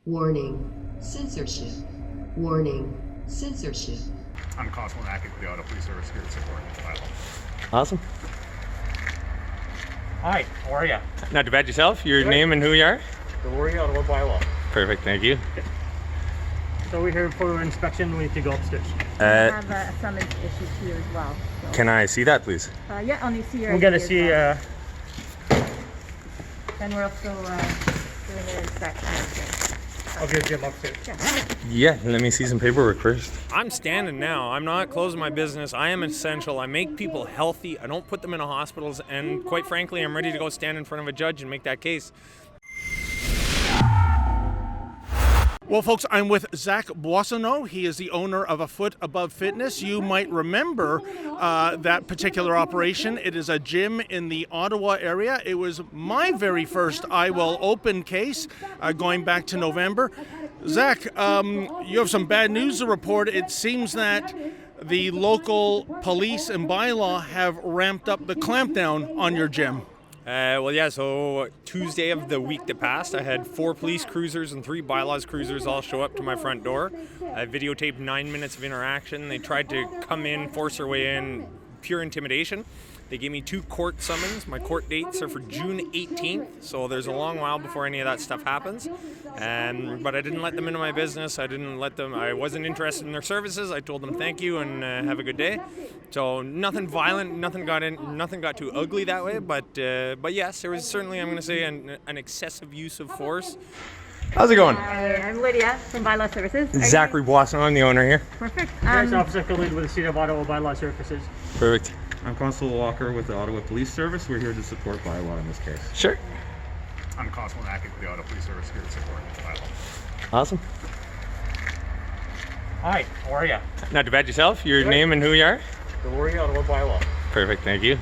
Warning, censorship. Warning, censorship. I'm Constable Mackey for the Ottawa Police Service here to support this bylaw. Awesome. Hi, how are you? Not too bad yourself. Your Good. name and who you are? The Warrior Ottawa bylaw. Perfect, thank you. So we're here for inspection. We need to go upstairs. I have a summons issued to you as well. So. Can I see that, please? Yeah, I'll need to see your We're gonna ID as see. well. And we're also doing an inspection. I'll give Jim upstairs. Yeah, let me see some paperwork first. I'm standing now. I'm not closing my business. I am essential. I make people healthy. I don't put them in hospitals. And quite frankly, I'm ready to go stand in front of a judge and make that case. Well, folks, I'm with Zach Boissinot. He is the owner of A Foot Above Fitness. You might remember that particular operation. It is a gym in the Ottawa area. It was my very first I Will Open case going back to November. Zach, you have some bad news to report. It seems that the local police and bylaw have ramped up the clampdown on your gym. So Tuesday of the week that passed, I had 4 police cruisers and 3 bylaws cruisers all show up to my front door. I videotaped 9 minutes of interaction. They tried to come in, force their way in, pure intimidation. They gave me 2 court summons. My court dates are for June 18th, so there's a long while before any of that stuff happens. But I didn't let them into my business. I wasn't interested in their services. I told them thank you and have a good day. So nothing violent, nothing got too ugly that way. But yes, there was certainly, I'm going to say, an excessive use of force. How's it going? Hi, I'm Lydia from Bylaw Services. Zachary Boissinot, I'm the owner here. Perfect. Sheriff's Officer affiliated with the City of Ottawa Bylaw Services. Perfect. I'm Constable Walker with the Ottawa Police Service. We're here to support bylaw in this case. Sure. I'm Constable Mackey for the Ottawa Police Service here to support this bylaw. Awesome. Hi, how are you? Not too bad yourself. Your Good. name and who you are? The Warrior Ottawa bylaw. Perfect, thank you.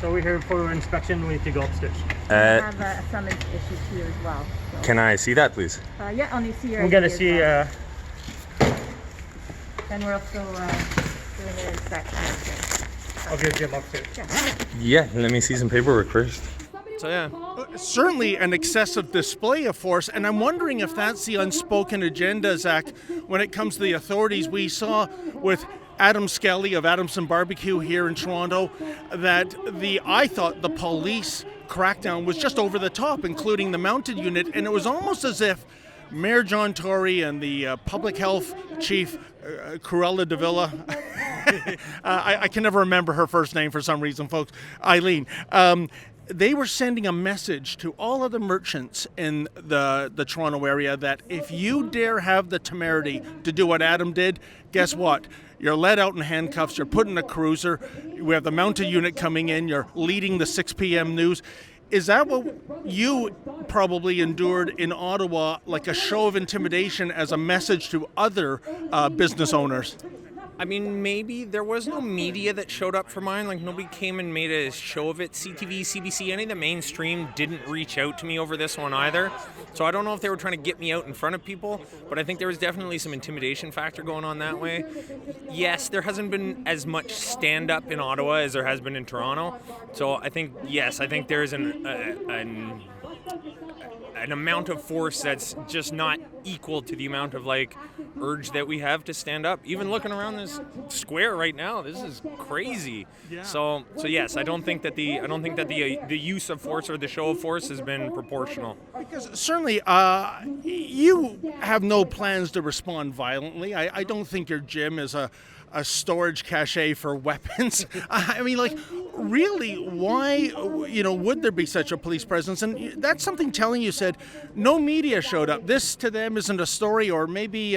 So we're here for inspection. We need to go upstairs. I have a summons issued to you as well. So. Can I see that, please? Yeah, I'll need to see your We're ID gonna as see. well. And we're also doing an inspection. I'll give Jim upstairs. Yeah, let me see some paperwork first. So yeah. Certainly an excessive display of force, and I'm wondering if that's the unspoken agenda, Zach, when it comes to the authorities. We saw with Adam Skelly of Adamson Barbecue here in Toronto that I thought the police crackdown was just over the top, including the mounted unit, and it was almost as if Mayor John Tory and the public health chief, Cruella de Villa, I can never remember her first name for some reason, folks, Eileen, they were sending a message to all of the merchants in the Toronto area that if you dare have the temerity to do what Adam did, guess what? You're let out in handcuffs, you're put in a cruiser, we have the mounted unit coming in, you're leading the 6 p.m. news. Is that what you probably endured in Ottawa, like a show of intimidation as a message to other business owners? I mean, maybe there was no media that showed up for mine. Like, nobody came and made a show of it. CTV, CBC, any of the mainstream didn't reach out to me over this one either. So I don't know if they were trying to get me out in front of people, but I think there was definitely some intimidation factor going on that way. Yes, there hasn't been as much stand-up in Ottawa as there has been in Toronto. So I think there is an amount of force that's just not equal to the amount of urge that we have to stand up. Even looking around this square right now, this is crazy. Yeah. So yes, I don't think that the use of force or the show of force has been proportional. Because certainly you have no plans to respond violently. I don't think your gym is a storage cache for weapons. I mean, really, why, would there be such a police presence? And that's something telling you said no media showed up. This to them isn't a story, or maybe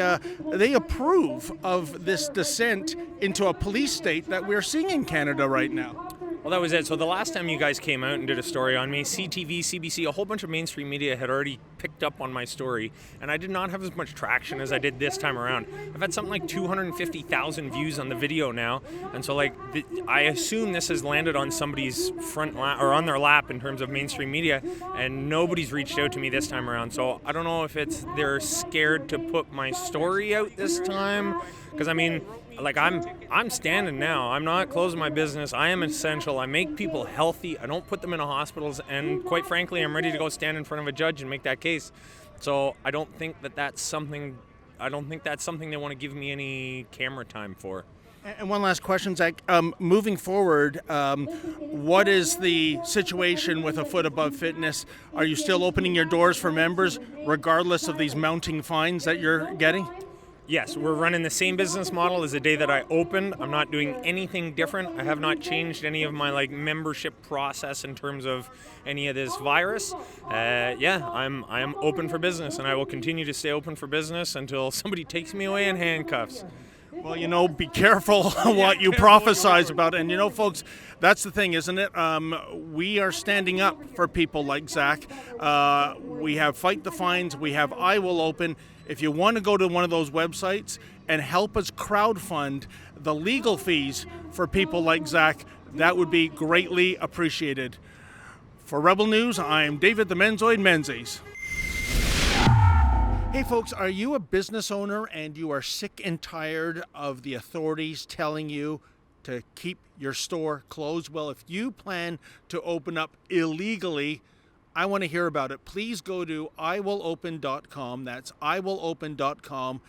they approve of this descent into a police state that we're seeing in Canada right now. Well, that was it. So the last time you guys came out and did a story on me, CTV, CBC, a whole bunch of mainstream media had already picked up on my story, and I did not have as much traction as I did this time around. I've had something like 250,000 views on the video now, and so I assume this has landed on somebody's front lap or on their lap in terms of mainstream media, and nobody's reached out to me this time around. So I don't know if they're scared to put my story out this time, because I mean, I'm standing now. I'm not closing my business. I am essential. I make people healthy. I don't put them in hospitals. And quite frankly, I'm ready to go stand in front of a judge and make that case. So I don't think that that's something. I don't think that's something they want to give me any camera time for. And one last question, Zach. Moving forward, what is the situation with A Foot Above Fitness? Are you still opening your doors for members, regardless of these mounting fines that you're getting? Yes, we're running the same business model as the day that I opened. I'm not doing anything different. I have not changed any of my membership process in terms of any of this virus. I'm open for business, and I will continue to stay open for business until somebody takes me away in handcuffs. Well, be careful what you prophesize about. And, folks, that's the thing, isn't it? We are standing up for people like Zach. We have Fight the Fines. We have I Will Open. If you want to go to one of those websites and help us crowdfund the legal fees for people like Zach, that would be greatly appreciated. For Rebel News, I'm David the Menzoid Menzies. Hey folks, are you a business owner and you are sick and tired of the authorities telling you to keep your store closed? Well, if you plan to open up illegally, I want to hear about it. Please go to iwillopen.com. That's iwillopen.com.